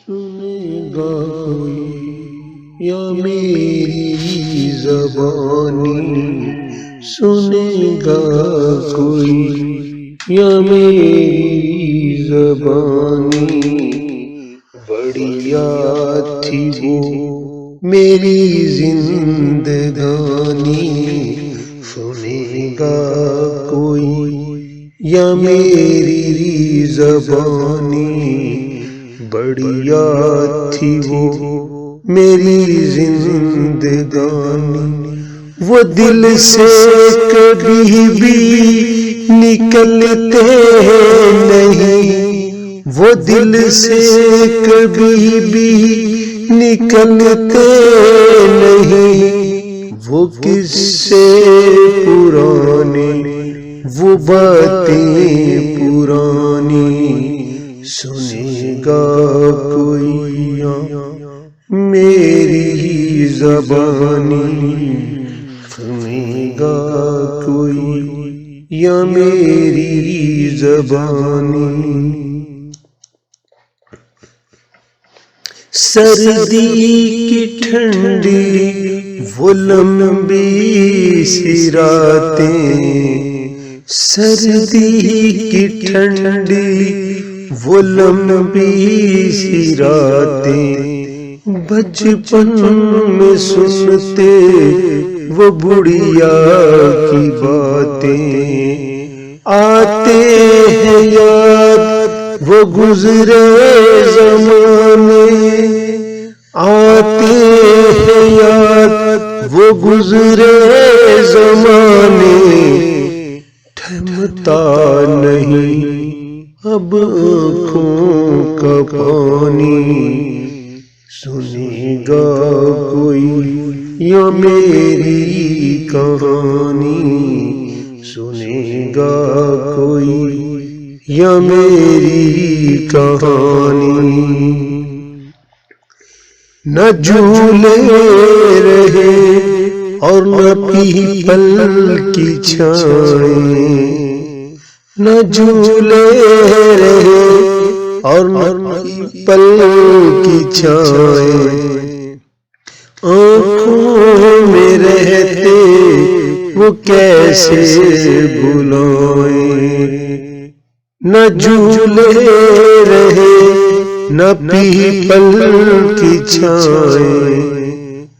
سنے گا کوئی یا میری زبانی، سنے گا کوئی یا میری زبانی، بڑی یاد تھی وہ میری زندگانی، سنے گا کوئی یا میری زبانی، بڑی یاد تھی وہ میری زندگانی، وہ دل سے کبھی بھی نکلتے نہیں، وہ دل سے کبھی بھی نکلتے نہیں، وہ قصے پرانے وہ باتیں پرانی، سنے گا کوئی یا میری زبانی، سنے گا کوئی یا میری زبانی، سردی کی ٹھنڈی وہ لمبی سی راتیں، سردی کی ٹھنڈی وہ لمبی سی راتیں، بچپن میں سنتے وہ بڑھیا کی باتیں، آتے ہیں یاد وہ گزرے زمانے، آتے ہیں یاد وہ گزرے زمانے، تھمتا نہیں اب آنکھوں کا پانی، سنے گا کوئی یا میری کہانی، سنے گا کوئی یا میری کہانی، نہ جھولے رہے اور نہ پیپل کی چھائیں، نہ جھولے رہے اور نہ پیپل کی چھائیں، آنکھوں میں رہتے وہ کیسے بلائیں، نہ جھولے رہے نہ پیپل کی چھائیں،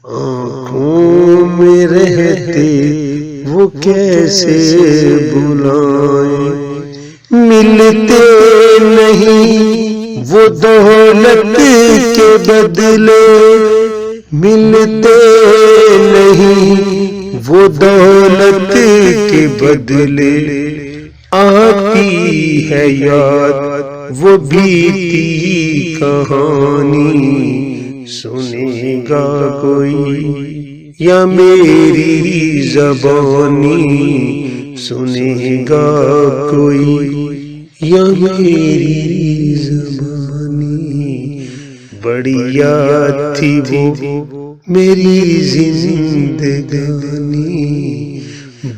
آنکھوں میں رہتے وہ کیسے بلائیں، ملتے نہیں وہ دولت کے بدلے، ملتے نہیں وہ دولت کے بدلے، آتی ہے یاد وہ بیتی کہانی، سنے گا کوئی یا میری زبانی، سنے گا کوئی یا میری زبانی، بڑی یاد تھی وہ میری زندگانی،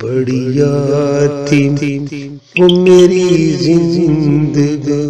بڑی یاد تھی وہ میری زندگانی۔